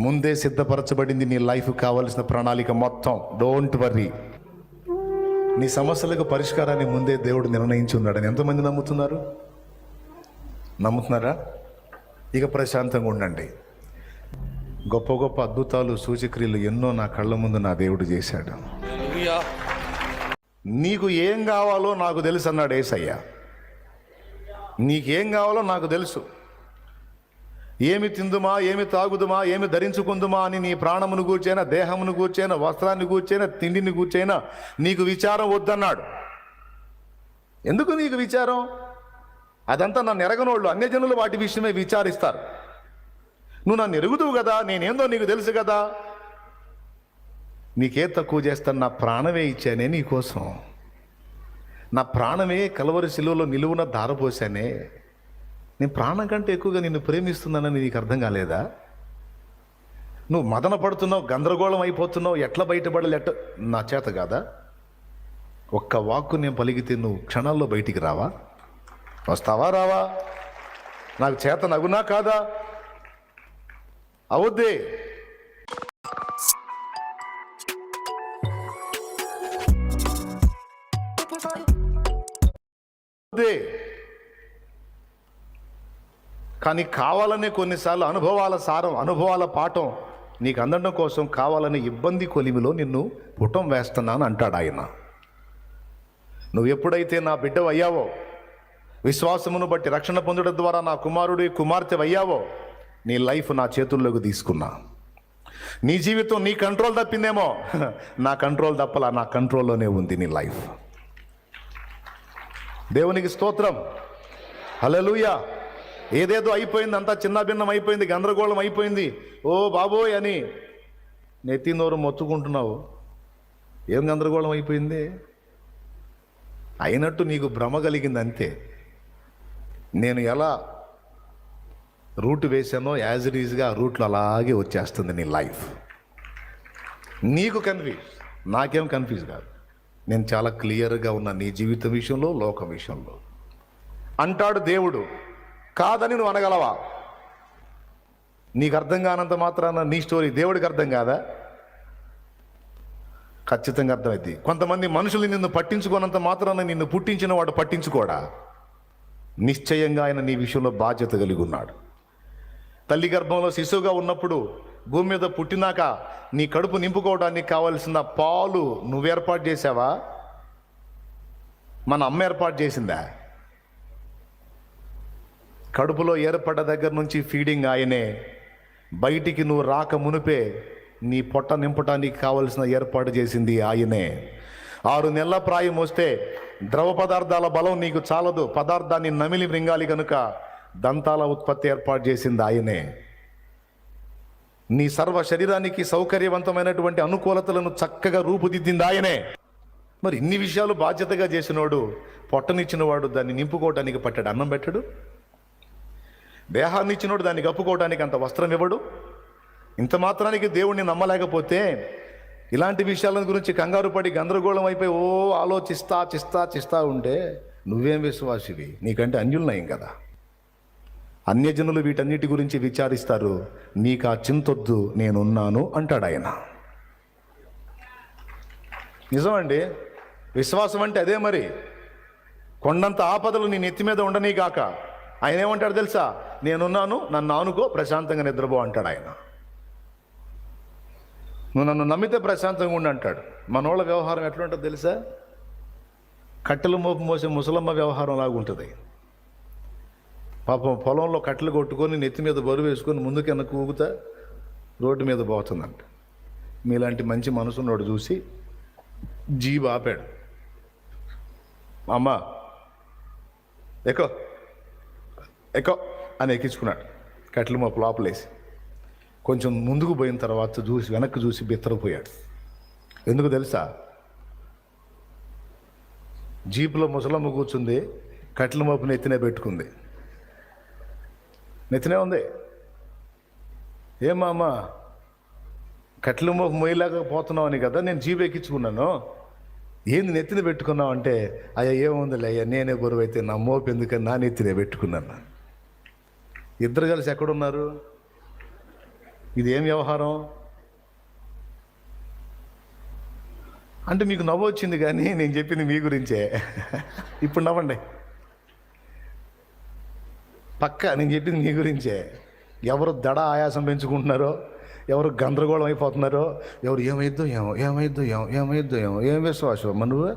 ముందే సిద్ధపరచబడింది నీ లైఫ్ కావాల్సిన ప్రణాళిక మొత్తం. Don't worry. నీ సమస్యలకు పరిష్కారాన్ని ముందే దేవుడు నిర్ణయించి ఉన్నాడని ఎంతమంది నమ్ముతున్నారు? నమ్ముతున్నారా? ఇక ప్రశాంతంగా ఉండండి. గొప్ప గొప్ప అద్భుతాలు, సూచక్రియలు ఎన్నో నా కళ్ళ ముందు నా దేవుడు చేశాడు. నీకు ఏం కావాలో నాకు తెలుసు అన్నాడు యేసయ్య. నీకేం కావాలో నాకు తెలుసు. ఏమి తిందుమా, ఏమి తాగుదుమా, ఏమి ధరించుకుందుమా అని నీ ప్రాణమును గూర్చైనా, దేహమును గూర్చైనా, వస్త్రాన్ని గూర్చైనా, తిండిని గూర్చైనా నీకు విచారం వద్దన్నాడు. ఎందుకు నీకు విచారం? అదంతా నన్ను ఎరగనోళ్ళు అన్యజనులు వాటి విషయమే విచారిస్తారు. నువ్వు నన్ను ఎరుగుదువు కదా, నేనేందో నీకు తెలుసు కదా. నీకే తక్కువ చేస్తాను? నా ప్రాణమే ఇచ్చానే నీకోసం. నా ప్రాణమే కలవరి శిలువలో నిలువున ధారపోసానే. నేను ప్రాణం కంటే ఎక్కువగా నిన్ను ప్రేమిస్తున్నానని నీకు అర్థం కాలేదా? నువ్వు మదన పడుతున్నావు, గందరగోళం అయిపోతున్నావు, ఎట్లా బయటపడాలి, నా చేత కాదా? ఒక్క వాక్కు నేను పలికితే నువ్వు క్షణాల్లో బయటికి రావా? వస్తావా రావా? నాకు చేత నగునా కాదా? అవద్దే. కానీ కావాలనే కొన్నిసార్లు అనుభవాల సారం, అనుభవాల పాఠం నీకు అందడం కోసం కావాలనే ఇబ్బంది కొలిమిలో నిన్ను పుటం వేస్తున్నాను అంటాడు ఆయన. నువ్వు ఎప్పుడైతే నా బిడ్డవు అయ్యావో, విశ్వాసమును బట్టి రక్షణ పొందడం ద్వారా నా కుమారుడి కుమార్తె అయ్యావో, నీ లైఫ్ నా చేతుల్లోకి తీసుకున్నా. నీ జీవితం నీ కంట్రోల్ తప్పిందేమో, నా కంట్రోల్ తప్పలా, నా కంట్రోల్లోనే ఉంది నీ లైఫ్. దేవునికి స్తోత్రం. హల్లెలూయా. ఏదేదో అయిపోయింది, అంతా చిన్న భిన్నం అయిపోయింది, గందరగోళం అయిపోయింది, ఓ బాబోయ్ అని నెత్తి నోరు మొత్తుకుంటున్నావు. ఏం గందరగోళం అయిపోయింది? అయినట్టు నీకు భ్రమ కలిగింది అంతే. నేను ఎలా రూట్ వేసానో యాజ్ ఇట్ ఈజ్గా ఆ రూట్లో అలాగే వచ్చేస్తుంది నీ లైఫ్. నీకు కన్ఫ్యూజ్, నాకేం కన్ఫ్యూజ్ కాదు. నేను చాలా క్లియర్గా ఉన్నా నీ జీవితం విషయంలో, లోకం విషయంలో. అంటాడు దేవుడు. కాదని నువ్వు అనగలవా? నీకు అర్థం కానంత మాత్రాన నీ స్టోరీ దేవుడికి అర్థం కాదా? ఖచ్చితంగా అర్థమైంది. కొంతమంది మనుషులు నిన్ను పట్టించుకోనంత మాత్రాన నిన్ను పుట్టించిన వాడు పట్టించుకోడా? నిశ్చయంగా ఆయన నీ విషయంలో బాధ్యత కలిగి ఉన్నాడు. తల్లి గర్భంలో శిశువుగా ఉన్నప్పుడు, భూమి మీద పుట్టినాక నీ కడుపు నింపుకోవడానికి కావలసిన పాలు నువ్వు ఏర్పాటు చేసావా? మన అమ్మ ఏర్పాటు చేసిందా? కడుపులో ఏర్పడ్డ దగ్గర నుంచి ఫీడింగ్ ఆయనే. బయటికి నువ్వు రాక మునిపే నీ పొట్ట నింపటానికి కావలసిన ఏర్పాటు చేసింది ఆయనే. 6 నెలల ప్రాయం వస్తే ద్రవ పదార్థాల బలం నీకు చాలదు, పదార్థాన్ని నమిలి మృంగాలి కనుక దంతాల ఉత్పత్తి ఏర్పాటు చేసింది ఆయనే. నీ సర్వ శరీరానికి సౌకర్యవంతమైనటువంటి అనుకూలతలను చక్కగా రూపుదిద్దింది ఆయనే. మరి ఇన్ని విషయాలు బాధ్యతగా చేసినోడు, పొట్టనిచ్చినవాడు దాన్ని నింపుకోవడానికి పట్టాడు అన్నం పెట్టడు? దేహాన్ని ఇచ్చినోడు దాన్ని కప్పుకోవడానికి అంత వస్త్రం ఇవ్వడు? ఇంత మాత్రానికి దేవుణ్ణి నమ్మలేకపోతే ఇలాంటి విషయాల గురించి కంగారు పడి గందరగోళం అయిపోయి ఓ ఆలోచిస్తా ఉంటే నువ్వేం విశ్వాసివి? నీకంటే అన్యులనయం కదా. అన్యజనులు వీటన్నిటి గురించి విచారిస్తారు, నీకు ఆ చింతొద్దు, నేనున్నాను అంటాడు ఆయన. నిజమండి. విశ్వాసం అంటే అదే. మరి కొండంత ఆపదలు నీ నెత్తి మీద ఉండనీగాక ఆయన ఏమంటాడు తెలుసా? నేనున్నాను, నన్ను ఆనుకో, ప్రశాంతంగా నిద్రపో అంటాడు ఆయన. నువ్వు నన్ను నమ్మితే ప్రశాంతంగా ఉండి అంటాడు. మనోళ్ళ వ్యవహారం ఎట్లా ఉంటుందో తెలుసా? కట్టెలు మోపు మోసే ముసలమ్మ వ్యవహారం లాగా ఉంటుంది. పాపం పొలంలో కట్టెలు కొట్టుకొని నెత్తి మీద బరువు వేసుకొని ముందుకు వెనక్కి ఊగుతా రోడ్డు మీద పోతుందంట. మీలాంటి మంచి మనసున్నోడు చూసి జీబు ఆపాడు. అమ్మ ఎక్కో అని ఎక్కించుకున్నాడు. కట్టెలు మోపు లోపలేసి కొంచెం ముందుకు పోయిన తర్వాత చూసి వెనక్కి చూసి బిత్తరపోయాడు. ఎందుకు తెలుసా? జీపులో ముసలమ్మ కూర్చుంది, కట్టెల మోపు నెత్తినే పెట్టుకుంది. నెత్తినే ఉంది. ఏమా అమ్మ, కట్టెల మోపు మొయ్యలేకపోతున్నావు అని కదా నేను జీపు ఎక్కించుకున్నాను, ఏంది నెత్తిన పెట్టుకున్నావు అంటే, అయ్యా ఏముందిలే అయ్యా, నేనే బరువు అయితే నా మోపు ఎందుకని నా నెత్తినే పెట్టుకున్నాను. ఇద్దరు కలిసి ఎక్కడున్నారు? ఇదేం వ్యవహారం అంటే మీకు నవ్వు వచ్చింది, కానీ నేను చెప్పింది మీ గురించే. ఇప్పుడు నవ్వండి. పక్క నేను చెప్పింది మీ గురించే. ఎవరు దడ ఆయాసం పెంచుకుంటున్నారో, ఎవరు గందరగోళం అయిపోతున్నారో, ఎవరు ఏమైద్దో ఏమో ఏమైద్దో ఏమో ఏమైద్దో ఏమో. ఏం విశ్వాసం నువ్వు?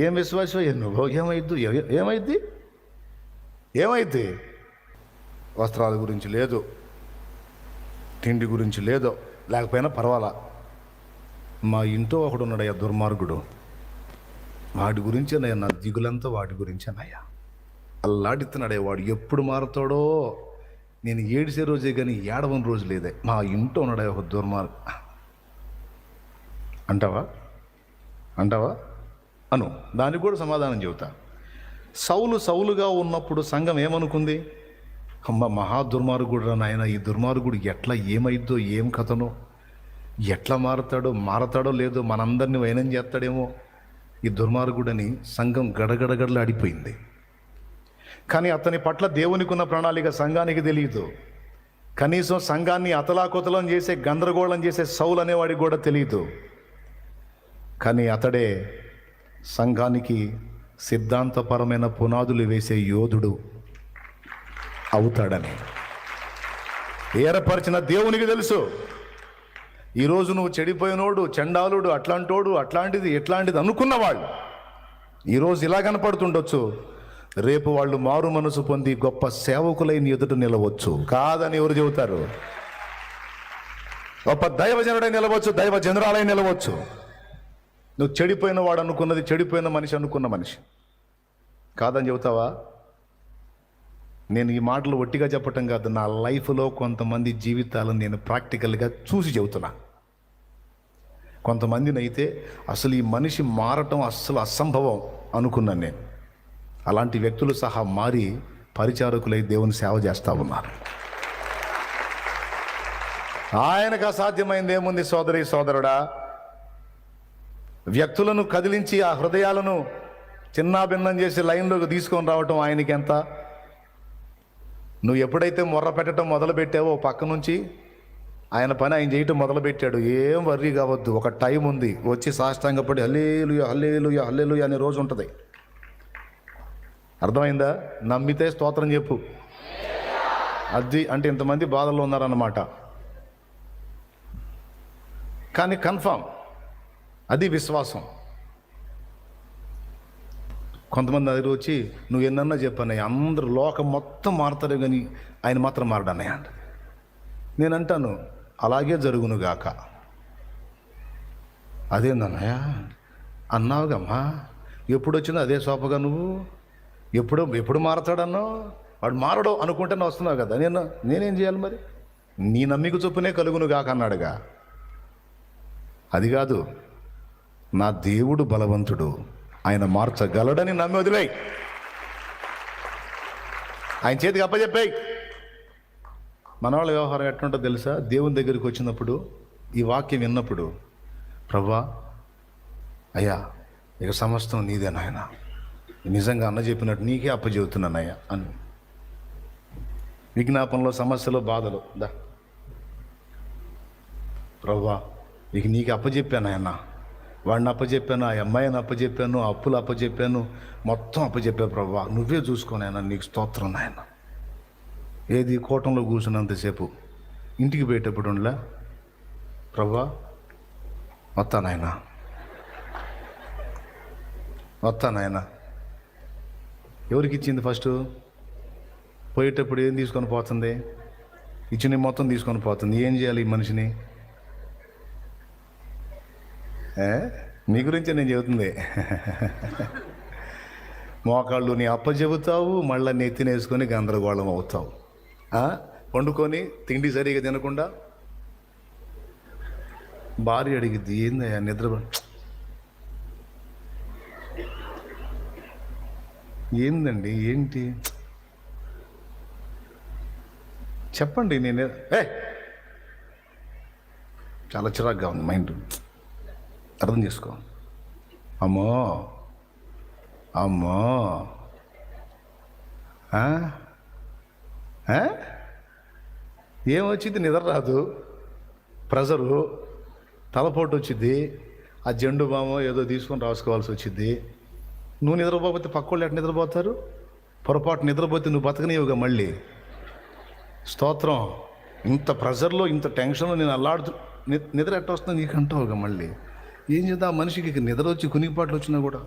ఏం విశ్వాసం నువ్వు? ఏమైద్దు ఏమైద్ది ఏమైద్ది? వస్త్రాల గురించి లేదు, తిండి గురించి లేదు, లేకపోయినా పర్వాలా. మా ఇంట్లో ఒకడున్నాడయ్యా దుర్మార్గుడు, వాడి గురించేనయ్యా నా దిగులంతా, వాడి గురించేనయ్యా. అల్లాడిస్తున్నాడే వాడు. ఎప్పుడు మారుతాడో నేను ఏడిసే రోజే కానీ ఏడవని రోజు లేదే. మా ఇంట్లో ఉన్నాడే ఒక దుర్మార్గు అంటావా అంటావా అను. దానికి కూడా సమాధానం చెబుతా. సౌలుగా ఉన్నప్పుడు సంఘం ఏమనుకుంది? అమ్మ మహా దుర్మార్గుడు నాయన, ఈ దుర్మార్గుడు ఎట్లా ఏమైద్దో, ఏం కథనో, ఎట్లా మారతాడో లేదో, మనందరినీ వైనం చేస్తాడేమో ఈ దుర్మార్గుడని సంఘం గడగడగడలు ఆడిపోయింది. కానీ అతని పట్ల దేవునికి ఉన్న ప్రణాళిక సంఘానికి తెలియదు. కనీసం సంఘాన్ని అతలాకుతలం చేసే, గందరగోళం చేసే సౌలు అనేవాడికి కూడా తెలియదు. కానీ అతడే సంఘానికి సిద్ధాంతపరమైన పునాదులు వేసే యోధుడు అవుతాడని ఏర్పరిచిన దేవునికి తెలుసు. ఈరోజు నువ్వు చెడిపోయినోడు, చండాలుడు, అట్లాంటోడు, అట్లాంటిది ఎట్లాంటిది అనుకున్నవాళ్ళు ఈరోజు ఇలా కనపడుతుండొచ్చు. రేపు వాళ్ళు మారు మనసు పొంది గొప్ప సేవకులై నీ ఎదుట నిలవచ్చు. కాదని ఎవరు చెబుతారు? గొప్ప దైవజనుడై నిలవచ్చు, దైవజనురాలై నిలవచ్చు. నువ్వు చెడిపోయిన వాడు అనుకున్నది, చెడిపోయిన మనిషి అనుకున్న మనిషి కాదని చెబుతావా? నేను ఈ మాటలు ఒట్టిగా చెప్పటం కాదు, నా లైఫ్లో కొంతమంది జీవితాలను నేను ప్రాక్టికల్గా చూసి చెబుతున్నా. కొంతమందిని అయితే అసలు ఈ మనిషి మారటం అస్సలు అసంభవం అనుకున్నాను నేను. అలాంటి వ్యక్తులు సహా మారి పరిచారకులై దేవుని సేవ చేస్తూ ఉన్నారు. ఆయనకు అసాధ్యమైంది ఏముంది సోదరి సోదరుడా? వ్యక్తులను కదిలించి ఆ హృదయాలను చిన్నాభిన్నం చేసి లైన్లోకి తీసుకొని రావటం ఆయనకి ఎంత? నువ్వు ఎప్పుడైతే మొర్ర పెట్టడం మొదలుపెట్టావో పక్క నుంచి ఆయన పని ఆయన చేయటం మొదలుపెట్టాడు. ఏం వర్రీ కావద్దు, ఒక టైం ఉంది. వచ్చి సాష్టాంగపడి హల్లెలూయా హల్లెలూయా హల్లెలూయా అనే రోజు ఉంటుంది. అర్థమైందా? నమ్మితే స్తోత్రం చెప్పు. అది అంటే ఇంతమంది బాధల్లో ఉన్నారన్నమాట. కానీ కన్ఫామ్ అది విశ్వాసం. కొంతమంది దగ్గర వచ్చి నువ్వు ఎన్నన్నా చెప్పానయ్య, అందరూ లోకం మొత్తం మారుతారు కానీ ఆయన మాత్రం మారడన్నయ్య అంట. నేను అంటాను అలాగే జరుగునుగాక. అదేందన్నయ్య అన్నావుగమ్మా, ఎప్పుడు వచ్చిందో అదే సోపగా నువ్వు ఎప్పుడు మారతాడన్నావు? వాడు మారడు అనుకుంటేనే వస్తున్నావు కదా. నేనేం చేయాలి మరి? నీ నమ్మిక చొప్పునే కలుగునుగాక అన్నాడుగా. అది కాదు, నా దేవుడు బలవంతుడు, ఆయన మార్చగలడని నమ్మి వదిలేయి, ఆయన చేతికి అప్పచెప్పాయి. మనవాళ్ళ వ్యవహారం ఎట్లుంటుందో తెలుసా? దేవుని దగ్గరికి వచ్చినప్పుడు ఈ వాక్యం విన్నప్పుడు, ప్రభువా అయ్యా ఇక సమస్తం నీదే నాయన, నిజంగా అన్న చెప్పినట్టు నీకే అప్పచెబుతున్నానయ్యా అని. విజ్ఞాపనలో సమస్యలు బాధలు దా ప్రభువా ఇక నీకు అప్పచెప్పాను ఆయన, వాడిని అప్పచెప్పాను, ఆ అమ్మాయిని అప్పచెప్పాను, అప్పులు అప్పచెప్పాను, మొత్తం అప్పచెప్పా ప్రభువా, నువ్వే చూసుకోను ఆయన, నీకు స్తోత్రం నాయన. ఏది కోటంలో కూర్చున్నంతసేపు ఇంటికి పోయేటప్పుడు ఉండలే, ప్రభువా వస్తానాయన వస్తానాయన. ఎవరికి ఇచ్చింది? ఫస్ట్ పోయేటప్పుడు ఏం తీసుకొని పోతుంది? ఇచ్చిన మొత్తం తీసుకొని పోతుంది. ఏం చేయాలి ఈ మనిషిని? నీ గురించే నేను చెబుతుంది. మోకాళ్ళు నీ అప్ప చెబుతావు, మళ్ళీ నెత్తినేసుకొని గందరగోళం అవుతావు. వండుకొని తిండి సరిగా తినకుండా భార్య అడిగిద్ది, ఏందయ్యా నిద్ర ఏందండి ఏంటి చెప్పండి. నేను చాలా చిరాగ్గా ఉంది మైండ్, అర్థం చేసుకో. అమ్మో అమ్మో ఏమొచ్చింది? నిద్ర రాదు, ప్రెజరు, తలపోటు వచ్చింది, ఆ జెండు బామో ఏదో తీసుకొని రాసుకోవాల్సి వచ్చింది. నువ్వు నిద్రపోతే పక్కోళ్ళు ఎట్లా నిద్రపోతారు? పొరపాటు నిద్రపోతే నువ్వు బతకనివ్వగా మళ్ళీ. స్తోత్రం. ఇంత ప్రెజర్లో, ఇంత టెన్షన్లో నేను అల్లాడుతూ నిద్ర ఎట్ట వస్తుందో నీకు అంటావుగా మళ్ళీ. ఏం చేద్దాం? ఆ మనిషికి నిద్ర వచ్చి కునిపాట్లు వచ్చినా కూడా.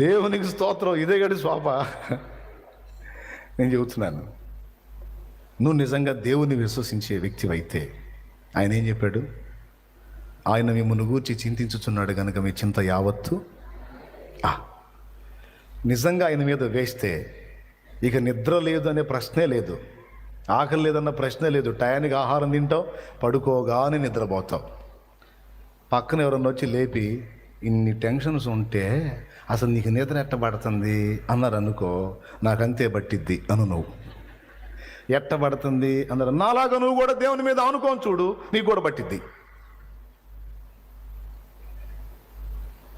దేవునికి స్తోత్రం. ఇదే గడి స్వాప. నేను చెబుతున్నాను, నువ్వు నిజంగా దేవుని విశ్వసించే వ్యక్తివైతే ఆయన ఏం చెప్పాడు? ఆయన మిమ్మల్ని గూర్చి చింతించుచున్నాడు కనుక మీ చింత యావత్తు నిజంగా ఆయన మీద వేస్తే ఇక నిద్ర లేదు అనే ప్రశ్నే లేదు, ఆకలి లేదన్న ప్రశ్నే లేదు. టయానికి ఆహారం తింటావు, పడుకోగానే నిద్రపోతావు. పక్కన ఎవరన్నా వచ్చి లేపి ఇన్ని టెన్షన్స్ ఉంటే అసలు నీకు నిద్ర ఎట్టబడుతుంది అన్నారు అనుకో, నాకంతే పట్టిద్ది అను. నువ్వు ఎట్టబడుతుంది అన్నారు, నాలాగా నువ్వు కూడా దేవుని మీద అనుకోని చూడు, నీకు కూడా పట్టిద్ది.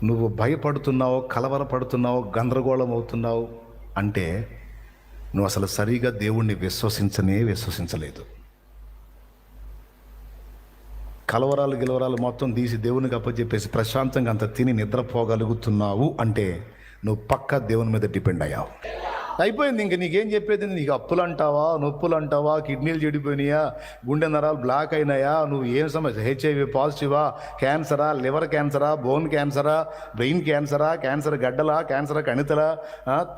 నువ్వు భయపడుతున్నావు, కలవరపడుతున్నావు, గందరగోళం అవుతున్నావు అంటే నువ్వు అసలు సరిగా దేవుణ్ణి విశ్వసించలేదు. కలవరాలు మొత్తం తీసి దేవునికి అప్పచెప్పేసి ప్రశాంతంగా అంత తిని నిద్రపోగలుగుతున్నావు అంటే నువ్వు పక్కా దేవుని మీద డిపెండ్ అయ్యావు. అయిపోయింది. ఇంక నీకేం చెప్పేది? నీకు అప్పులు అంటావా, నొప్పులు అంటావా, కిడ్నీలు చెడిపోయినాయా, గుండె నరాలు బ్లాక్ అయినాయా, నువ్వు ఏం సమస్య, హెచ్ఐవి పాజిటివా, క్యాన్సరా, లివర్ క్యాన్సరా, బోన్ క్యాన్సరా, బ్రెయిన్ క్యాన్సరా, క్యాన్సర్ గడ్డలా, క్యాన్సర్ కణితలా,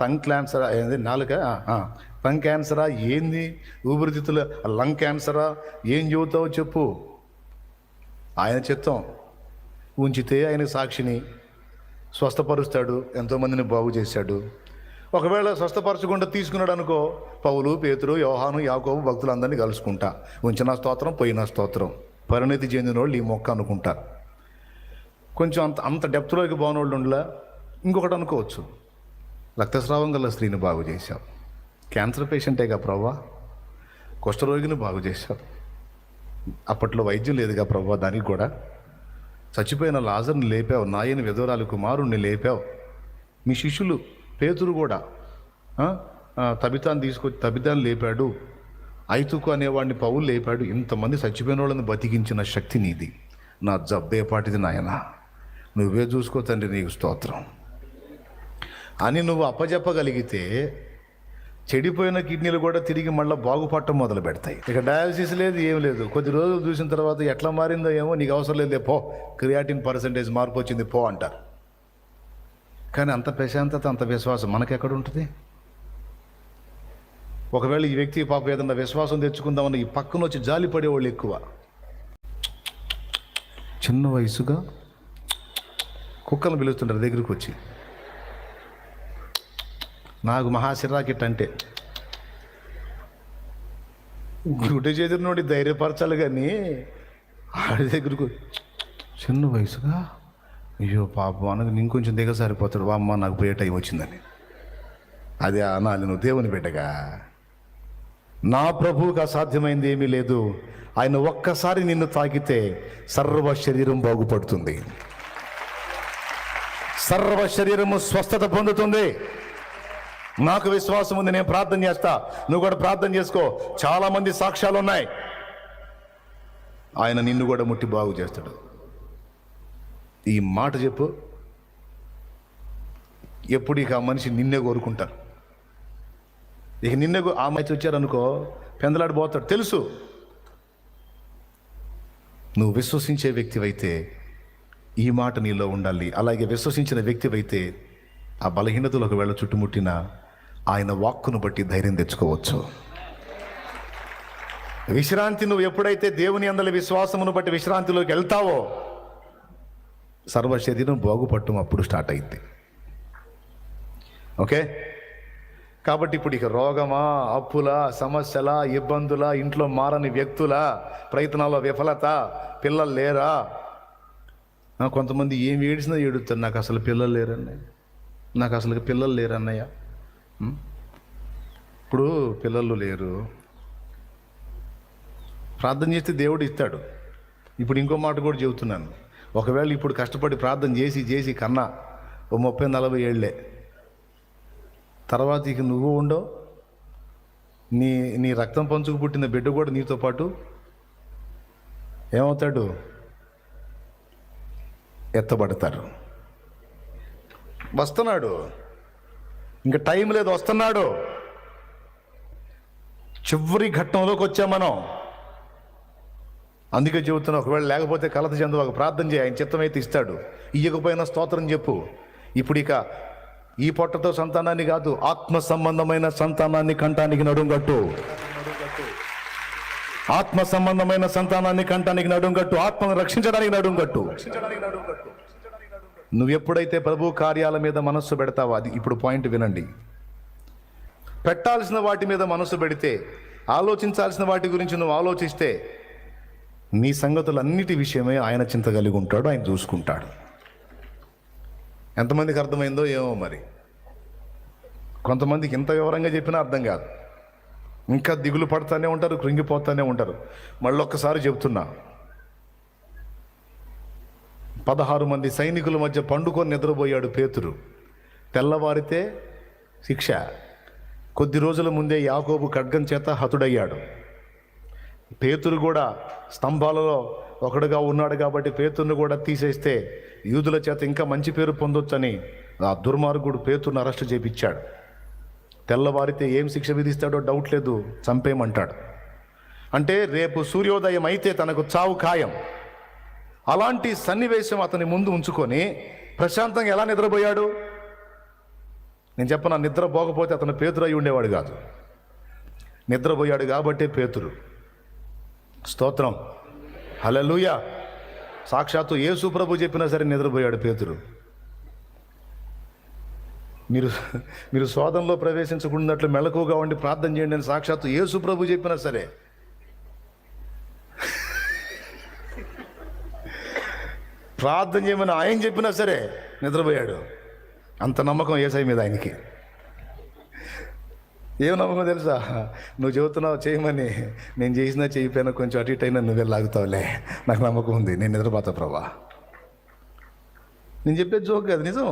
టంగ్ క్యాన్సరా, ఏంది నాలుక, టంగ్ క్యాన్సరా, ఏంది ఊపిరితిత్తుల, లంగ్ క్యాన్సరా, ఏం చెబుతావో చెప్పు. ఆయన చిత్తం ఉంచితే ఆయన సాక్షిని స్వస్థపరుస్తాడు, ఎంతోమందిని బాగు చేశాడు. ఒకవేళ స్వస్థపరచకుండా తీసుకున్నాడు అనుకో, పౌలు, పేతురు, యోహాను, యాకోబు భక్తులందరినీ కలుసుకుంటా. ఉంచిన స్తోత్రం, పోయిన స్తోత్రం. పరిణతి చెందిన వాళ్ళు ఈ మొక్క అనుకుంటారు. కొంచెం అంత డెప్త్లోకి పోని వాళ్ళు ఉండలా. ఇంకొకటి అనుకోవచ్చు, రక్తస్రావం గల స్త్రీని బాగు చేశావు, క్యాన్సర్ పేషెంటేగా ప్రభా, కుష్ఠరోగిని బాగు చేశావు, అప్పట్లో వైద్యం లేదుగా ప్రభా, దానికి కూడా చచ్చిపోయిన లాజర్ని లేపావు, నాయని విధవరాలు కుమారుణ్ణి లేపావు. మీ శిష్యులు పేతురు కూడా తబితాన్ని లేపాడు, ఐతుకు అనేవాడిని పౌలు లేపాడు. ఇంతమంది చచ్చిపోయిన వాళ్ళని బతికించిన శక్తి నీది. నా జబ్బేపాటిది నాయన, నువ్వే చూసుకో తండ్రి, నీకు స్తోత్రం అని నువ్వు అప్పజెప్పగలిగితే చెడిపోయిన కిడ్నీలు కూడా తిరిగి మళ్ళీ బాగుపడటం మొదలు పెడతాయి. ఇక డయాలసిస్ లేదు, ఏం లేదు. కొద్ది రోజులు చూసిన తర్వాత ఎట్లా మారిందో ఏమో, నీకు అవసరం లేదు పో, క్రియాటిన్ పర్సెంటేజ్ మార్పు వచ్చింది పో అంటారు. కానీ అంత ప్రశాంతత, అంత విశ్వాసం మనకెక్కడ ఉంటుంది? ఒకవేళ ఈ వ్యక్తి పాప ఏదన్నా విశ్వాసం తెచ్చుకుందామని ఈ పక్కన వచ్చి జాలి పడేవాళ్ళు ఎక్కువ. చిన్న వయసుగా కుక్కలను పిలుస్తుంటారు దగ్గరికి వచ్చి, నాకు మహాశిరాకిట్ అంటే గుడ్డ చేతుల నుండి ధైర్యపరచాలి. కానీ ఆడి దగ్గరకు చిన్న వయసుగా, అయ్యో పాపం అనగా ఇంకొంచెం దిగ సరిపోతాడు, అమ్మ నాకు పోయే టైం వచ్చిందని. అది అనాలి నువ్వు దేవుని బిడ్డగా. నా ప్రభువుకి అసాధ్యమైంది ఏమీ లేదు. ఆయన ఒక్కసారి నిన్ను తాకితే సర్వ శరీరం బాగుపడుతుంది, సర్వ శరీరము స్వస్థత పొందుతుంది. నాకు విశ్వాసం ఉంది, నేను ప్రార్థన చేస్తా, నువ్వు కూడా ప్రార్థన చేసుకో. చాలామంది సాక్ష్యాలు ఉన్నాయి. ఆయన నిన్ను కూడా ముట్టి బాగు చేస్తాడు. ఈ మాట చెప్పు, ఎప్పుడు ఇక ఆ మనిషి నిన్నే కోరుకుంటారు. ఇక నిన్నే ఆ మనిషి వచ్చారనుకో పెందలాడిపోతాడు. తెలుసు నువ్వు విశ్వసించే వ్యక్తివైతే ఈ మాట నీలో ఉండాలి. అలాగే విశ్వసించిన వ్యక్తివైతే ఆ బలహీనతలు ఒకవేళ చుట్టుముట్టిన ఆయన వాక్కును బట్టి ధైర్యం తెచ్చుకోవచ్చు. విశ్రాంతి, నువ్వు ఎప్పుడైతే దేవుని అందలి విశ్వాసమును బట్టి విశ్రాంతిలోకి వెళ్తావో సర్వ శరీరం బాగుపడటం అప్పుడు స్టార్ట్ అయింది. ఓకే, కాబట్టి ఇప్పుడు ఇక రోగమా, అప్పుల, సమస్యల, ఇబ్బందుల, ఇంట్లో మారని వ్యక్తుల, ప్రయత్నాల్లో విఫలత, పిల్లలు లేరా? కొంతమంది ఏం ఏడిసినా ఏడుస్తారు, నాకు అసలు పిల్లలు లేరన్నయ్య, నాకు అసలు పిల్లలు లేరన్నయ్య. ఇప్పుడు పిల్లలు లేరు, ప్రార్థన చేస్తే దేవుడు ఇస్తాడు. ఇప్పుడు ఇంకో మాట కూడా చెబుతున్నాను, ఒకవేళ ఇప్పుడు కష్టపడి ప్రార్థన చేసి కన్నా ఓ 30-40 ఏళ్ళే తర్వాత ఇక నువ్వు ఉండవు, నీ నీ రక్తం పంచుకు పుట్టిన బిడ్డ కూడా నీతో పాటు ఏమవుతాడు? ఎత్తబడతారు. వస్తున్నాడు, ఇంకా టైం లేదు, వస్తున్నాడు. చివరి ఘట్టంలోకి వచ్చాం మనం. అందుకే చెబుతున్నా, ఒకవేళ లేకపోతే కలత చెందు, ఒక ప్రార్థన చేయి, ఆయన చిత్తమైతే ఇస్తాడు. ఇయ్యకపోయినా స్తోత్రం చెప్పు. ఇప్పుడు ఇక ఈ పొట్టతో సంతానాన్ని కాదు, ఆత్మ సంబంధమైన సంతానాన్ని కంటానికి నడుంగట్టు. ఆత్మ సంబంధమైన సంతానాన్ని కంటానికి నడుంగట్టు. ఆత్మను రక్షించడానికి నడుంగట్టు. నువ్వు ఎప్పుడైతే ప్రభు కార్యాల మీద మనస్సు పెడతావో, అది ఇప్పుడు పాయింట్ వినండి, పెట్టాల్సిన వాటి మీద మనస్సు పెడితే, ఆలోచించాల్సిన వాటి గురించి నువ్వు ఆలోచిస్తే, నీ సంగతులన్నిటి విషయమై ఆయన చింత కలిగి ఉంటాడు, ఆయన చూసుకుంటాడు. ఎంతమందికి అర్థమైందో ఏమో మరి. కొంతమందికి ఇంత వివరంగా చెప్పినా అర్థం కాదు, ఇంకా దిగులు పడుతూనే ఉంటారు, కృంగిపోతూనే ఉంటారు. మళ్ళీ ఒక్కసారి చెప్తున్నా, 16 మంది సైనికుల మధ్య పండుకొని నిద్రపోయాడు పేతురు. తెల్లవారితే శిక్ష. కొద్ది రోజుల ముందే యాకోబు ఖడ్గం చేత హతుడయ్యాడు. పేతురు కూడా స్తంభాలలో ఒకడుగా ఉన్నాడు కాబట్టి పేతురును కూడా తీసేస్తే యూదుల చేత ఇంకా మంచి పేరు పొందొచ్చని ఆ దుర్మార్గుడు పేతురును అరెస్ట్ చేయించాడు. తెల్లవారితే ఏం శిక్ష విధిస్తాడో డౌట్ లేదు, చంపేయమంటాడు. అంటే రేపు సూర్యోదయం అయితే తనకు చావు ఖాయం. అలాంటి సన్నివేశం అతని ముందు ఉంచుకొని ప్రశాంతంగా ఎలా నిద్రపోయాడు? నేను చెప్పనా, నిద్ర పోకపోతే అతను పేతురు అయి ఉండేవాడు కాదు. నిద్రపోయాడు కాబట్టే పేతురు. స్తోత్రం, హల్లెలూయా. సాక్షాత్తు యేసు ప్రభు చెప్పినా సరే నిద్రపోయాడు పేతురు. మీరు శోధనలో ప్రవేశించకున్నట్లు మెలకువగా ఉండి ప్రార్థన చేయండి అని సాక్షాత్తు యేసు ప్రభు చెప్పినా సరే, ప్రార్థన చేయమని ఆయన చెప్పినా సరే నిద్రపోయాడు. అంత నమ్మకం యేసయ్య మీద ఆయనకి. ఏం నమ్మకం తెలుసా? నువ్వు చెబుతున్నావు చేయమని, నేను చేసినా చేయకపోయినా కొంచెం అటు ఇటు అయినా నువ్వే లాగుతావులే, నాకు నమ్మకం ఉంది, నేను నిద్రపోతా ప్రభా. నేను చెప్పేది జోక్ కాదు, నిజం.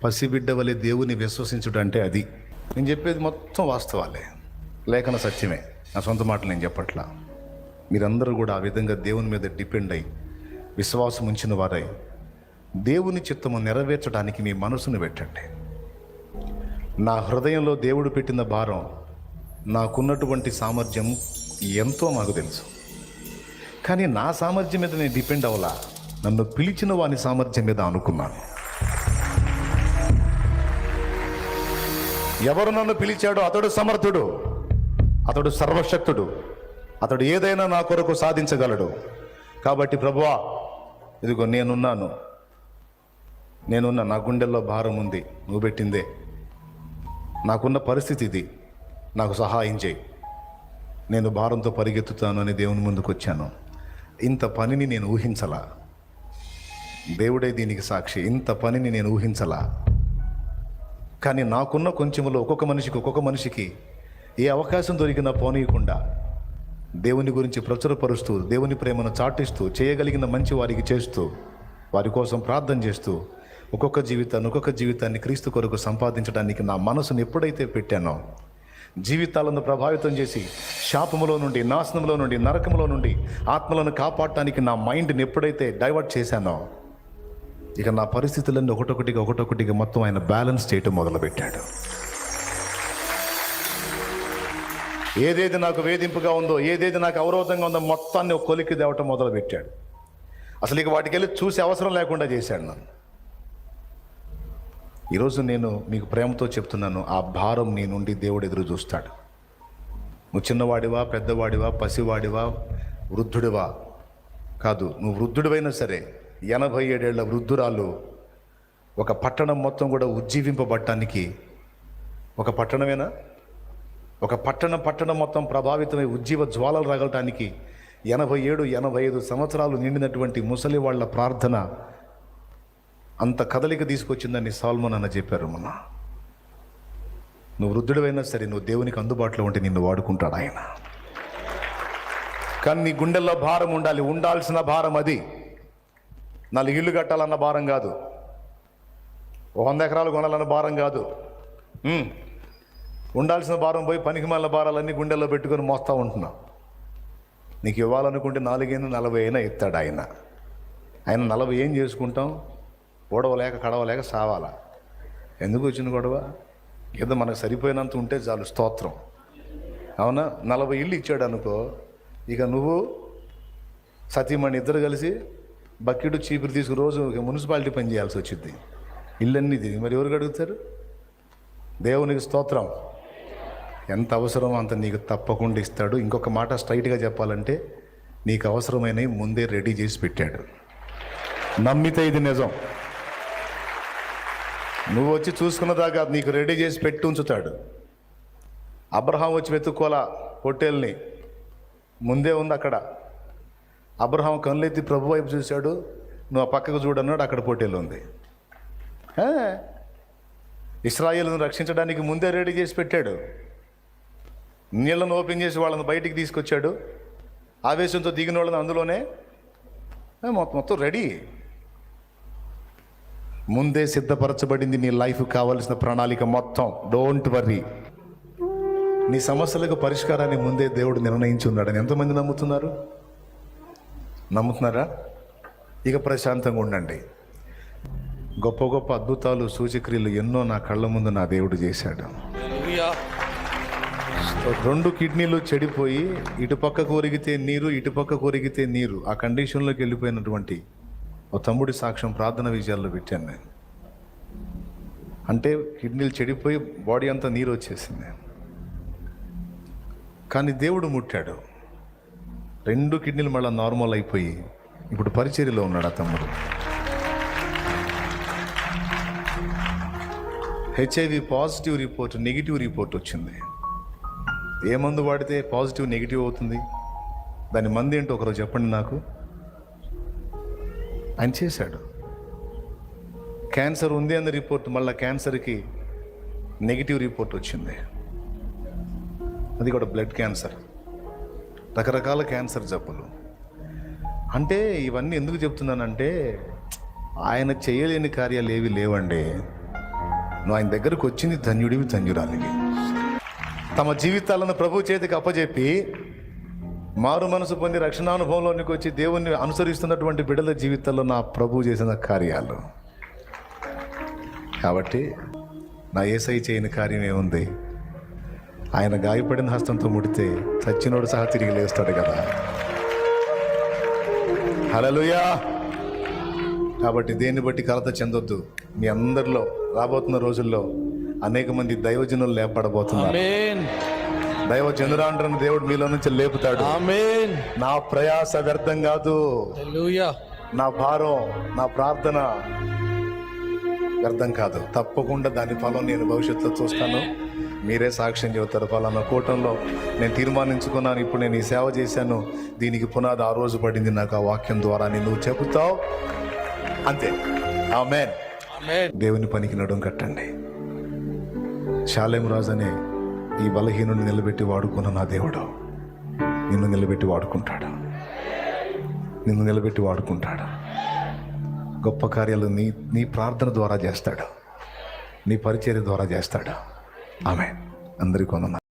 పసిబిడ్డ వలె దేవుని విశ్వసించుట అంటే అది. నేను చెప్పేది మొత్తం వాస్తవాలే, లేఖన సత్యమే, నా సొంత మాటలు నేను చెప్పట్లా. మీరందరూ కూడా ఆ విధంగా దేవుని మీద డిపెండ్ అయ్యి విశ్వాసం ఉంచిన వారై దేవుని చిత్తము నెరవేర్చడానికి మీ మనసును పెట్టండి. నా హృదయంలో దేవుడు పెట్టిన భారం, నాకున్నటువంటి సామర్థ్యం ఎంతో నాకు తెలుసు. కానీ నా సామర్థ్యం మీద నేను డిపెండ్ అవ్వలా, నన్ను పిలిచిన వాని సామర్థ్యం మీద అనుకున్నాను. ఎవరు నన్ను పిలిచాడో అతడు సమర్థుడు, అతడు సర్వశక్తుడు, అతడు ఏదైనా నా కొరకు సాధించగలడు. కాబట్టి ప్రభువా, ఇదిగో నేనున్నా, నా గుండెల్లో భారం ఉంది, నువ్వు పెట్టిందే, నాకున్న పరిస్థితి ఇది, నాకు సహాయం చేయి, నేను భారంతో పరిగెత్తుతాను అని దేవుని ముందుకు వచ్చాను. ఇంత పనిని నేను ఊహించలా, దేవుడే దీనికి సాక్షి. ఇంత పనిని నేను ఊహించలా. కానీ నాకున్న కొంచెంలో ఒక్కొక్క మనిషికి ఏ అవకాశం దొరికినా పోనీయకుండా దేవుని గురించి ప్రచురపరుస్తూ, దేవుని ప్రేమను చాటిస్తూ, చేయగలిగిన మంచి వారికి చేస్తూ, వారి కోసం ప్రార్థన చేస్తూ, ఒక్కొక్క జీవితాన్ని క్రీస్తు కొరకు సంపాదించడానికి నా మనసును ఎప్పుడైతే పెట్టానో, జీవితాలను ప్రభావితం చేసి శాపములో నుండి, నాశనంలో నుండి, నరకములో నుండి ఆత్మలను కాపాడటానికి నా మైండ్ని ఎప్పుడైతే డైవర్ట్ చేశానో, ఇక నా పరిస్థితులన్నీ ఒకటొకటిగా మొత్తం ఆయన బ్యాలెన్స్ చేయటం మొదలుపెట్టాడు. ఏదేది నాకు వేధింపుగా ఉందో, ఏదేది నాకు అవరోధంగా ఉందో మొత్తాన్ని ఒక కొలిక్కి తేవటం మొదలుపెట్టాడు. అసలు ఇక వాటికి వెళ్ళి చూసే అవసరం లేకుండా చేశాడు నన్ను. ఈరోజు నేను మీకు ప్రేమతో చెప్తున్నాను, ఆ భారం నీ నుండి దేవుడు ఎదురు చూస్తాడు. నువ్వు చిన్నవాడివా, పెద్దవాడివా, పసివాడివా, వృద్ధుడివా కాదు, నువ్వు వృద్ధుడివైనా సరే, 87 ఏళ్ల వృద్ధురాలు ఒక పట్టణం మొత్తం కూడా ఉజ్జీవింపబడటానికి, ఒక పట్టణమేనా, ఒక పట్టణం మొత్తం ప్రభావితమై ఉజ్జీవ జ్వాలలు రగలటానికి 85 సంవత్సరాలు నిండినటువంటి ముసలి వాళ్ళ ప్రార్థన అంత కదలిక తీసుకొచ్చిందని సాల్మన్ అన్న చెప్పారు. మొన్న నువ్వు వృద్ధుడివైనా సరే, నువ్వు దేవునికి అందుబాటులో ఉంటే నిన్ను వాడుకుంటాడు ఆయన. కానీ నీ గుండెల్లో భారం ఉండాలి, ఉండాల్సిన భారం అది. 4 ఇళ్ళు కట్టాలన్న భారం కాదు, 100 ఎకరాలు కొనాలన్న భారం కాదు. ఉండాల్సిన భారం పోయి పనికి మళ్ళీ భారాలన్నీ గుండెల్లో పెట్టుకొని మోస్తూ ఉంటున్నావు. నీకు ఇవ్వాలనుకుంటే 40 అయినా ఇస్తాడు ఆయన. 40 ఏం చేసుకుంటాం? ఓడవలేక కడవలేక సావాలా? ఎందుకు వచ్చిన గొడవ? ఏదో మనకు సరిపోయినంత ఉంటే చాలు, స్తోత్రం. అవునా? 40 ఇల్లు ఇచ్చాడు అనుకో, ఇక నువ్వు సతీమణి ఇద్దరు కలిసి బకెట్ చీపురు తీసుకు రోజు మున్సిపాలిటీ పని చేయాల్సి వచ్చింది. ఇల్లన్నీ తిరిగి మరి ఎవరికి అడుగుతారు? దేవునికి స్తోత్రం. ఎంత అవసరమో అంత నీకు తప్పకుండా ఇస్తాడు. ఇంకొక మాట స్ట్రైట్గా చెప్పాలంటే, నీకు అవసరమైనవి ముందే రెడీ చేసి పెట్టాడు. నమ్మితే ఇది నిజం. నువ్వు వచ్చి చూసుకున్నదాకా నీకు రెడీ చేసి పెట్టి ఉంచుతాడు. అబ్రహాం వచ్చి వెతుక్కోలా పొట్టేల్ని, ముందే ఉంది అక్కడ. అబ్రహాం కన్నులెత్తి ప్రభు వైపు చూశాడు, నువ్వు ఆ పక్కకు చూడన్నాడు, అక్కడ పొట్టేలు ఉంది. ఇశ్రాయేలును రక్షించడానికి ముందే రెడీ చేసి పెట్టాడు. నీళ్లను ఓపెన్ చేసి వాళ్ళని బయటికి తీసుకొచ్చాడు. ఆవేశంతో దిగిన వాళ్ళని అందులోనే మొత్తం రెడీ, ముందే సిద్ధపరచబడింది నీ లైఫ్ కావాల్సిన ప్రణాళిక మొత్తం. Don't worry. నీ సమస్యలకు పరిష్కారాన్ని ముందే దేవుడు నిర్ణయించి ఉన్నాడని ఎంతమంది నమ్ముతున్నారు? నమ్ముతున్నారా? ఇక ప్రశాంతంగా ఉండండి. గొప్ప గొప్ప అద్భుతాలు, సూచక్రియలు ఎన్నో నా కళ్ళ ముందు నా దేవుడు చేశాడు. 2 కిడ్నీలు చెడిపోయి ఇటుపక్క కొరిగితే నీరు, ఇటుపక్క కొరిగితే నీరు, ఆ కండిషన్లోకి వెళ్ళిపోయినటువంటి ఓ తమ్ముడి సాక్ష్యం ప్రార్థన విజయాల్లో పెట్టాను నేను. అంటే కిడ్నీలు చెడిపోయి బాడీ అంతా నీరు వచ్చేసింది. కానీ దేవుడు ముట్టాడు. 2 కిడ్నీలు మళ్ళీ నార్మల్ అయిపోయి ఇప్పుడు పరిచర్యలో ఉన్నాడు ఆ తమ్ముడు. HIV positive report, negative report వచ్చింది. ఏ మందు వాడితే పాజిటివ్ నెగిటివ్ అవుతుంది? దాని మందు ఏంటో ఒకరోజు చెప్పండి నాకు. ఆయన చేశాడు. క్యాన్సర్ ఉంది అన్న రిపోర్ట్, మళ్ళీ క్యాన్సర్కి నెగిటివ్ రిపోర్ట్ వచ్చింది. అది కూడా బ్లడ్ క్యాన్సర్, రకరకాల క్యాన్సర్ జబ్బులు. అంటే ఇవన్నీ ఎందుకు చెప్తున్నానంటే, ఆయన చేయలేని కార్యాలు ఏవి లేవండి. నువ్వు ఆయన దగ్గరకు వచ్చింది ధన్యుడివి, ధన్యురాలివి. తమ జీవితాలను ప్రభు చేతికి అప్పచెప్పి మారు మనసు పొంది రక్షణానుభవంలోనికి వచ్చి దేవుణ్ణి అనుసరిస్తున్నటువంటి బిడ్డల జీవితాల్లో నా ప్రభు చేసిన కార్యాలు. కాబట్టి నా యేసయ్య చేయని కార్యం ఏముంది? ఆయన గాయపడిన హస్తంతో ముడితే చచ్చినోడు సహా తిరిగి లేస్తాడు కదా. హల్లెలూయా. కాబట్టి దేన్ని బట్టి కలత చెందొద్దు. మీ అందరిలో రాబోతున్న రోజుల్లో అనేక మంది దైవజనులు లేపడబోతున్నారు. దైవజనురాండ్రను దేవుడు మీలో నుంచి లేపుతాడు. నా ప్రయాస వ్యర్థం కాదు. నా భారం, నా ప్రార్థన వ్యర్థం కాదు. తప్పకుండా దాని ఫలం నేను భవిష్యత్తులో చూస్తాను. మీరే సాక్ష్యం చెబుతారు. ఫలానా కూటంలో నేను తీర్మానించుకున్నాను, ఇప్పుడు నేను ఈ సేవ చేశాను, దీనికి పునాది ఆ రోజు పడింది నాకు ఆ వాక్యం ద్వారా అని నువ్వు చెబుతావు. అంతే. ఆమేన్. దేవుని పనికి నడుం కట్టండి. షాలేం రాజు అనే ఈ బలహీనుని నిలబెట్టి వాడుకున్న నా దేవుడు నిన్ను నిలబెట్టి వాడుకుంటాడు. నిన్ను నిలబెట్టి వాడుకుంటాడు. గొప్ప కార్యాలు నీ ప్రార్థన ద్వారా చేస్తాడు, నీ పరిచర్య ద్వారా చేస్తాడు. ఆమేన్. అందరికీ వందనాలు.